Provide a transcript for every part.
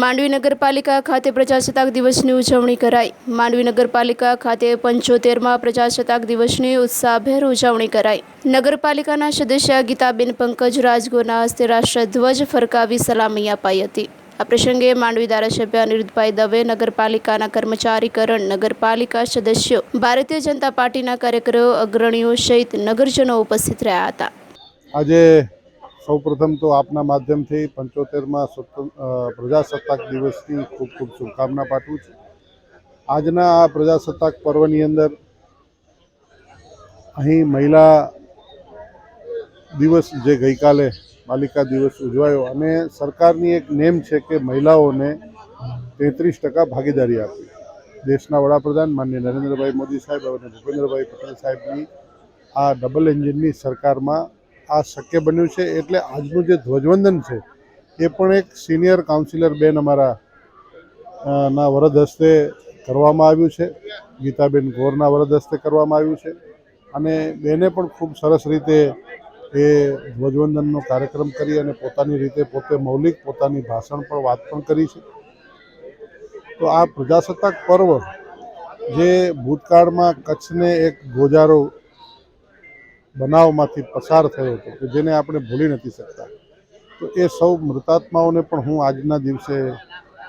માંડવી નગરપાલિકા ખાતે પ્રજાસત્તાક દિવસની ઉજવણી કરાઈ। માંડવી નગરપાલિકા ખાતે 75મા પ્રજાસત્તાક દિવસની ઉત્સાહભેર ઉજવણી કરાઈ। નગરપાલિકાના સદસ્ય ગીતાબેન પંકજ રાજગોરના હસ્તે રાષ્ટ્રધ્વજ ફરકાવી સલામી અપાઈ હતી। આ પ્રસંગે માંડવી ધારાસભ્ય અનિરુદ્ધભાઈ દવે, નગરપાલિકાના કર્મચારીગણ, નગરપાલિકા સદસ્યો, ભારતીય જનતા પાર્ટીના કાર્યકરો, અગ્રણીઓ સહિત નગરજનો ઉપસ્થિત રહ્યા હતા। આજે સૌપ્રથમ તો આપના માધ્યમથી 75મા પ્રજાસત્તાક દિવસની ખૂબ ખૂબ શુભકામના પાઠવું છું। આજના આ પ્રજાસત્તાક પર્વની અંદર અહીં મહિલા દિવસ જે ગઈકાલે બાલિકા દિવસ ઉજવાયો અને સરકારની એક નેમ છે કે મહિલાઓને 33% ભાગીદારી આપી। દેશના વડાપ્રધાન માનનીય નરેન્દ્રભાઈ મોદી સાહેબ અને ભૂપેન્દ્રભાઈ પટેલ સાહેબની આ ડબલ એન્જિનની સરકારમાં આ શક્ય બન્યું છે। એટલે આજનું જે ધ્વજવંદન છે એ પણ એક સિનિયર કાઉન્સિલર બેન અમારા ના વરદ હસ્તે કરવામાં આવ્યું છે। ગીતાબેન ગોરના વરદ હસ્તે કરવામાં આવ્યું છે અને બેને પણ ખૂબ સરસ રીતે એ ધ્વજવંદનનો કાર્યક્રમ કરી અને પોતાની રીતે પોતે મૌલિક પોતાની ભાષણ પણ વાત પણ કરી છે। તો આ પ્રજાસત્તાક પર્વ જે ભૂતકાળમાં કચ્છને એક ગોજારો બનાવમાંથી પસાર થયો હતો કે જેને આપણે ભૂલી નથી શકતા, તો એ સૌ મૃતાત્માઓને પણ હું આજના દિવસે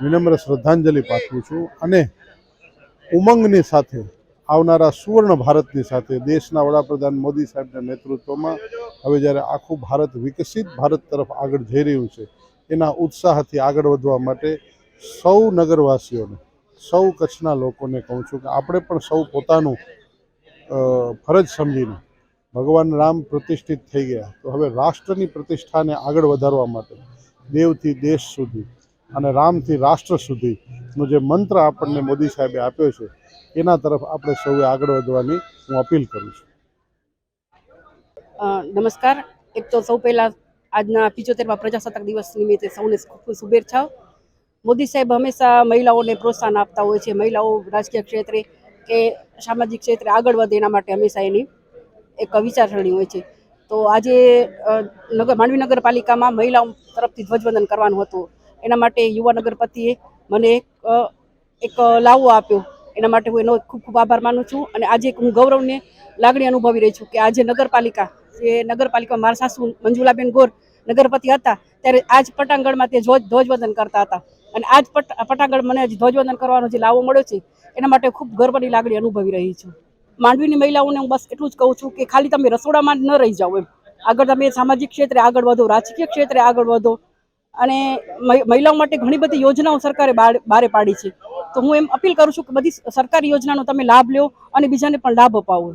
વિનમ્ર શ્રદ્ધાંજલિ પાઠવું છું અને ઉમંગની સાથે આવનારા સુવર્ણ ભારતની સાથે દેશના વડાપ્રધાન મોદી સાહેબના નેતૃત્વમાં હવે જ્યારે આખું ભારત વિકસિત ભારત તરફ આગળ જઈ રહ્યું છે, એના ઉત્સાહથી આગળ વધવા માટે સૌ નગરવાસીઓને, સૌ કચ્છના લોકોને કહું છું કે આપણે પણ સૌ પોતાનું ફરજ સમજીને ભગવાન રામ પ્રતિષ્ઠિત થઈ ગયા, તો હવે રાષ્ટ્રની પ્રતિષ્ઠાને આગળ વધારવા માટે દેવથી દેશ સુધી અને રામથી રાષ્ટ્ર સુધીનો જે મંત્ર આપણને મોદી સાહેબે આપ્યો છે એના તરફ આપણે સૌએ આગળ વધવાની હું અપીલ કરું છું। નમસ્કાર। એક તો સૌ પહેલાં આજના 75મા પ્રજાસત્તાક દિવસ નિમિત્તે સૌને ખૂબ ખૂબ શુભેચ્છાઓ। મોદી સાહેબ હંમેશા મહિલાઓને પ્રોત્સાહન આપતા હોય છે। મહિલાઓ રાજકીય ક્ષેત્રે કે સામાજિક ક્ષેત્રે આગળ વધે એના માટે હંમેશા એની એક વિચારસરણી હોય છે। તો આજે માંડવી નગરપાલિકામાં મહિલાઓ તરફથી ધ્વજવંદન કરવાનું હતું, એના માટે યુવા નગરપતિએ મને એક લાવો આપ્યો, એના માટે હું એનો ખૂબ ખૂબ આભાર માનું છું। અને આજે હું ગૌરવની લાગણી અનુભવી રહી છું કે આજે નગરપાલિકામાં મારા સાસુ મંજુલાબેન ગોર નગરપતિ હતા ત્યારે આજ પટાંગણમાં તે ધ્વજવંદન કરતા હતા અને આજ પટાંગણ મને ધ્વજવંદન કરવાનો જે લાવો મળ્યો છે એના માટે ખૂબ ગર્વની લાગણી અનુભવી રહી છું। માંડવીની મહિલાઓને હું બસ એટલું જ કહું છું કે ખાલી તમે રસોડામાં ન રહી જાઓ, એમ આગળ તમે સામાજિક ક્ષેત્રે આગળ વધો, રાજકીય ક્ષેત્રે આગળ વધો અને મહિલાઓ માટે ઘણી બધી યોજનાઓ સરકારે બહાર પાડી છે। તો હું એમ અપીલ કરું છું કે બધી સરકારી યોજનાનો તમે લાભ લો અને બીજાને પણ લાભ અપાવો।